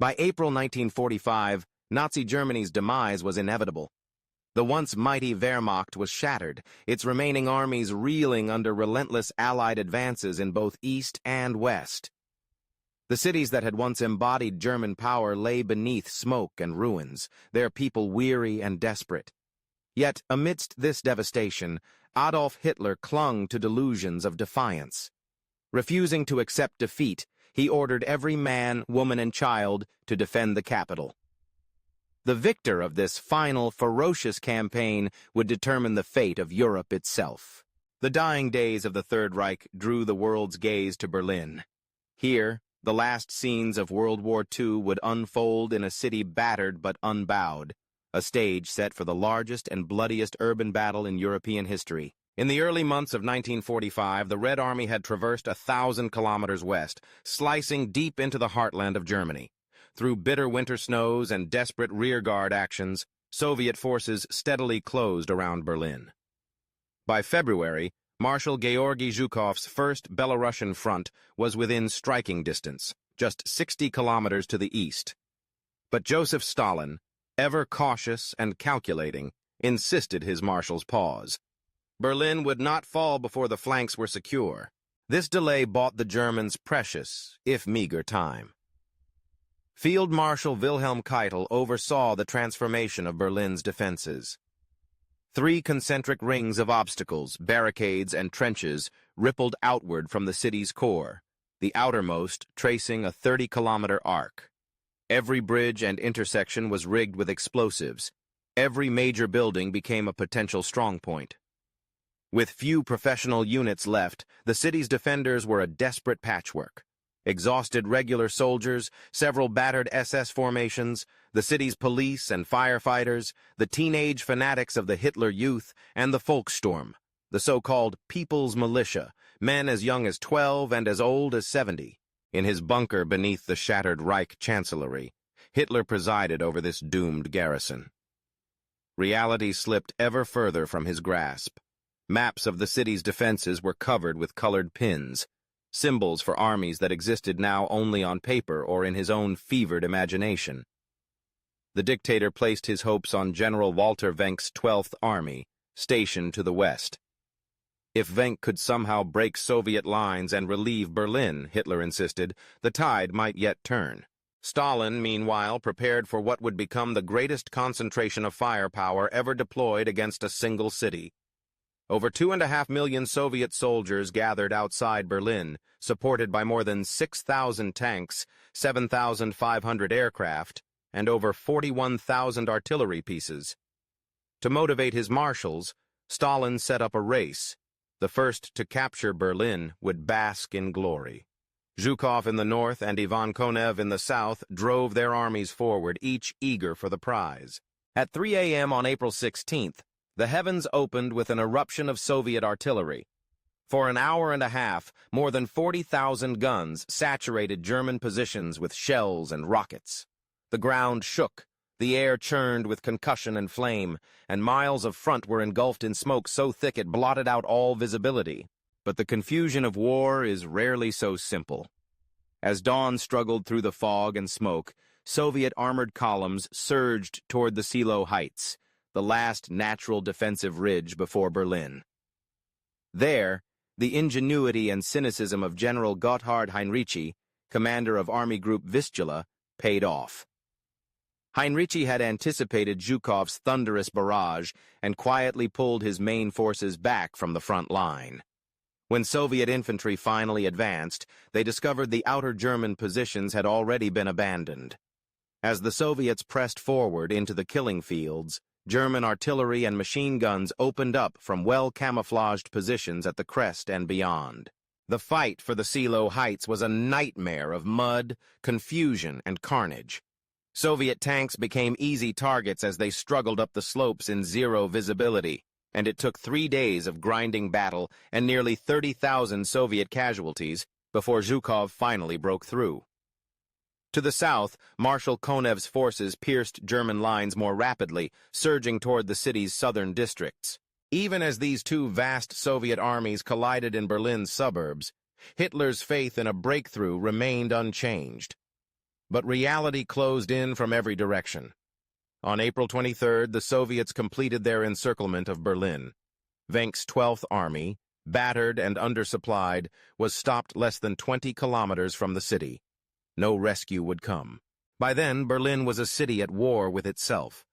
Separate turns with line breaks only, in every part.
By April 1945, Nazi Germany's demise was inevitable. The once mighty Wehrmacht was shattered, its remaining armies reeling under relentless Allied advances in both East and West. The cities that had once embodied German power lay beneath smoke and ruins, their people weary and desperate. Yet, amidst this devastation, Adolf Hitler clung to delusions of defiance. Refusing to accept defeat, he ordered every man, woman, and child to defend the capital. The victor of this final, ferocious campaign would determine the fate of Europe itself. The dying days of the Third Reich drew the world's gaze to Berlin. Here, the last scenes of World War II would unfold in a city battered but unbowed, a stage set for the largest and bloodiest urban battle in European history. In the early months of 1945, the Red Army had traversed 1,000 kilometers west, slicing deep into the heartland of Germany. Through bitter winter snows and desperate rearguard actions, Soviet forces steadily closed around Berlin. By February, Marshal Georgy Zhukov's first Belarusian front was within striking distance, just 60 kilometers to the east. But Joseph Stalin, ever cautious and calculating, insisted his marshal's pause. Berlin would not fall before the flanks were secure. This delay bought the Germans precious, if meager, time. Field Marshal Wilhelm Keitel oversaw the transformation of Berlin's defenses. 3 concentric rings of obstacles, barricades, and trenches rippled outward from the city's core, the outermost tracing a 30-kilometer arc. Every bridge and intersection was rigged with explosives. Every major building became a potential strongpoint. With few professional units left, the city's defenders were a desperate patchwork. Exhausted regular soldiers, several battered SS formations, the city's police and firefighters, the teenage fanatics of the Hitler Youth, and the Volkssturm, the so-called People's Militia, men as young as 12 and as old as 70. In his bunker beneath the shattered Reich Chancellery, Hitler presided over this doomed garrison. Reality slipped ever further from his grasp. Maps of the city's defenses were covered with colored pins, symbols for armies that existed now only on paper or in his own fevered imagination. The dictator placed his hopes on General Walter Wenck's 12th Army, stationed to the west. If Wenck could somehow break Soviet lines and relieve Berlin, Hitler insisted, the tide might yet turn. Stalin, meanwhile, prepared for what would become the greatest concentration of firepower ever deployed against a single city. Over 2.5 million Soviet soldiers gathered outside Berlin, supported by more than 6,000 tanks, 7,500 aircraft, and over 41,000 artillery pieces. To motivate his marshals, Stalin set up a race. The first to capture Berlin would bask in glory. Zhukov in the north and Ivan Konev in the south drove their armies forward, each eager for the prize. At 3 a.m. on April 16th, the heavens opened with an eruption of Soviet artillery. For an hour and a half, more than 40,000 guns saturated German positions with shells and rockets. The ground shook, the air churned with concussion and flame, and miles of front were engulfed in smoke so thick it blotted out all visibility. But the confusion of war is rarely so simple. As dawn struggled through the fog and smoke, Soviet armored columns surged toward the Seelow Heights, the last natural defensive ridge before Berlin. There, the ingenuity and cynicism of General Gotthard Heinrici, commander of Army Group Vistula, paid off. Heinrici had anticipated Zhukov's thunderous barrage and quietly pulled his main forces back from the front line. When Soviet infantry finally advanced, they discovered the outer German positions had already been abandoned. As the Soviets pressed forward into the killing fields, German artillery and machine guns opened up from well-camouflaged positions at the crest and beyond. The fight for the Seelow Heights was a nightmare of mud, confusion, and carnage. Soviet tanks became easy targets as they struggled up the slopes in zero visibility, and it took 3 days of grinding battle and nearly 30,000 Soviet casualties before Zhukov finally broke through. To the south, Marshal Konev's forces pierced German lines more rapidly, surging toward the city's southern districts. Even as these two vast Soviet armies collided in Berlin's suburbs, Hitler's faith in a breakthrough remained unchanged. But reality closed in from every direction. On April 23rd, the Soviets completed their encirclement of Berlin. Wenck's 12th Army, battered and undersupplied, was stopped less than 20 kilometers from the city. No rescue would come. By then, Berlin was a city at war with itself.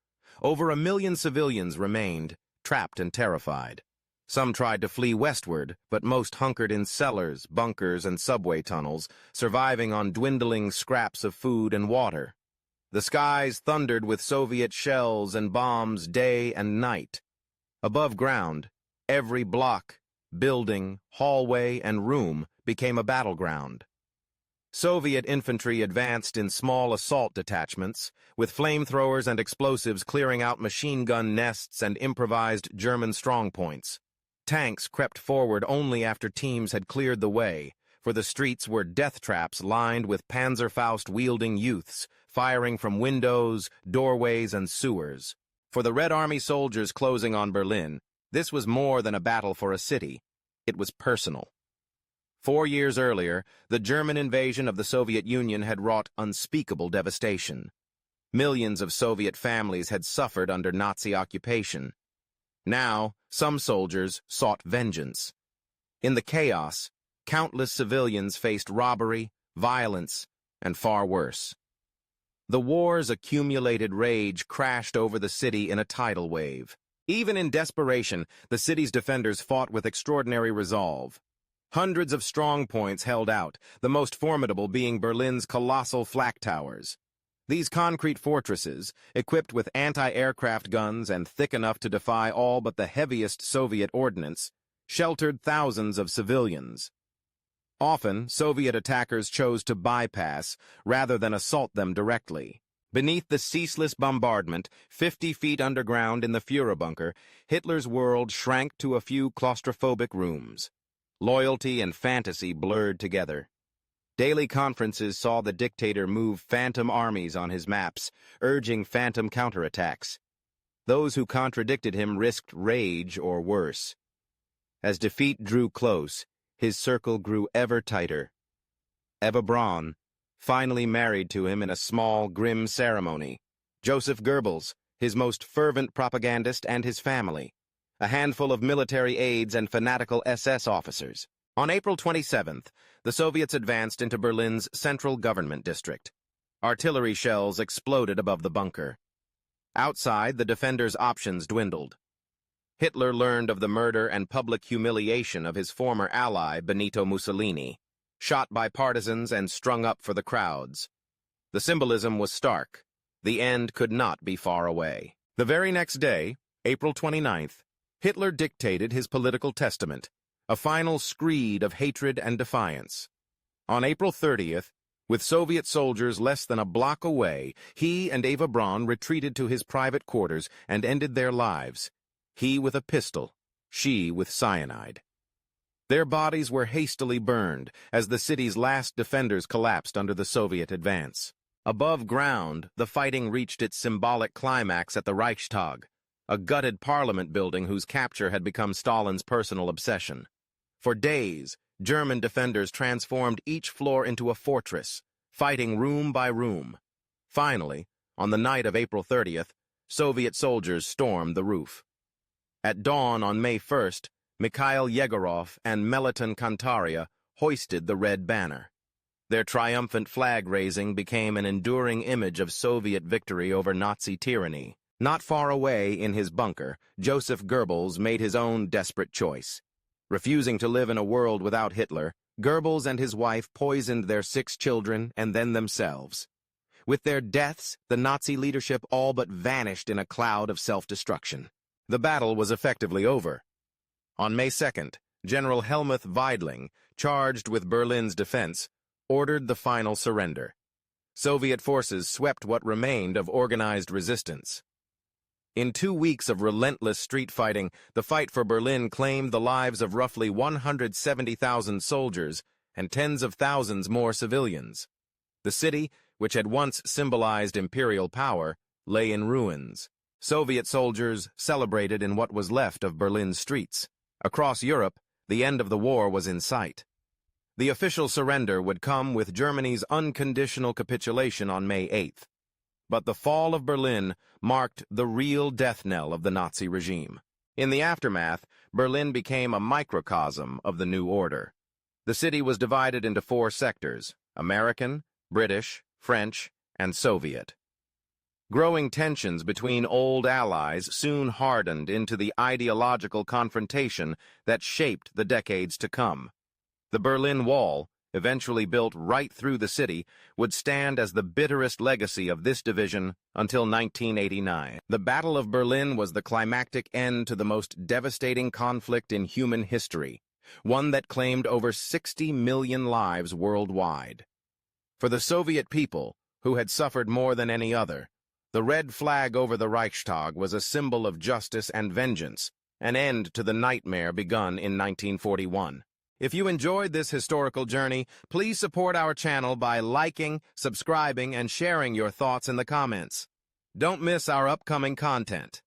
Over 1 million civilians remained, trapped and terrified. Some tried to flee westward, but most hunkered in cellars, bunkers, and subway tunnels, surviving on dwindling scraps of food and water. The skies thundered with Soviet shells and bombs day and night. Above ground, every block, building, hallway, and room became a battleground. Soviet infantry advanced in small assault detachments, with flamethrowers and explosives clearing out machine gun nests and improvised German strongpoints. Tanks crept forward only after teams had cleared the way, for the streets were death traps lined with Panzerfaust-wielding youths, firing from windows, doorways, and sewers. For the Red Army soldiers closing on Berlin, this was more than a battle for a city. It was personal. 4 years earlier, the German invasion of the Soviet Union had wrought unspeakable devastation. Millions of Soviet families had suffered under Nazi occupation. Now, some soldiers sought vengeance. In the chaos, countless civilians faced robbery, violence, and far worse. The war's accumulated rage crashed over the city in a tidal wave. Even in desperation, the city's defenders fought with extraordinary resolve. Hundreds of strong points held out, the most formidable being Berlin's colossal flak towers. These concrete fortresses, equipped with anti-aircraft guns and thick enough to defy all but the heaviest Soviet ordnance, sheltered thousands of civilians. Often, Soviet attackers chose to bypass rather than assault them directly. Beneath the ceaseless bombardment, 50 feet underground in the Führerbunker, Hitler's world shrank to a few claustrophobic rooms. Loyalty and fantasy blurred together. Daily conferences saw the dictator move phantom armies on his maps, urging phantom counterattacks. Those who contradicted him risked rage or worse. As defeat drew close, his circle grew ever tighter. Eva Braun, finally married to him in a small, grim ceremony. Joseph Goebbels, his most fervent propagandist, and his family. A handful of military aides and fanatical SS officers. On April 27th, the Soviets advanced into Berlin's central government district. Artillery shells exploded above the bunker. Outside, the defenders' options dwindled. Hitler learned of the murder and public humiliation of his former ally, Benito Mussolini, shot by partisans and strung up for the crowds. The symbolism was stark. The end could not be far away. The very next day, April 29th, Hitler dictated his political testament, a final screed of hatred and defiance. On April 30th, with Soviet soldiers less than a block away, he and Eva Braun retreated to his private quarters and ended their lives, he with a pistol, she with cyanide. Their bodies were hastily burned as the city's last defenders collapsed under the Soviet advance. Above ground, the fighting reached its symbolic climax at the Reichstag, a gutted parliament building whose capture had become Stalin's personal obsession. For days, German defenders transformed each floor into a fortress, fighting room by room. Finally, on the night of April 30th, Soviet soldiers stormed the roof. At dawn on May 1st, Mikhail Yegorov and Meliton Kantaria hoisted the red banner. Their triumphant flag-raising became an enduring image of Soviet victory over Nazi tyranny. Not far away in his bunker, Joseph Goebbels made his own desperate choice. Refusing to live in a world without Hitler, Goebbels and his wife poisoned their 6 children and then themselves. With their deaths, the Nazi leadership all but vanished in a cloud of self-destruction. The battle was effectively over. On May 2nd, General Helmuth Weidling, charged with Berlin's defense, ordered the final surrender. Soviet forces swept what remained of organized resistance. In 2 weeks of relentless street fighting, the fight for Berlin claimed the lives of roughly 170,000 soldiers and tens of thousands more civilians. The city, which had once symbolized imperial power, lay in ruins. Soviet soldiers celebrated in what was left of Berlin's streets. Across Europe, the end of the war was in sight. The official surrender would come with Germany's unconditional capitulation on May 8th. But the fall of Berlin marked the real death knell of the Nazi regime. In the aftermath, Berlin became a microcosm of the new order. The city was divided into 4 sectors: American, British, French, and Soviet. Growing tensions between old allies soon hardened into the ideological confrontation that shaped the decades to come. The Berlin Wall, eventually built right through the city, would stand as the bitterest legacy of this division until 1989. The Battle of Berlin was the climactic end to the most devastating conflict in human history, one that claimed over 60 million lives worldwide. For the Soviet people, who had suffered more than any other, the red flag over the Reichstag was a symbol of justice and vengeance, an end to the nightmare begun in 1941. If you enjoyed this historical journey, please support our channel by liking, subscribing, and sharing your thoughts in the comments. Don't miss our upcoming content.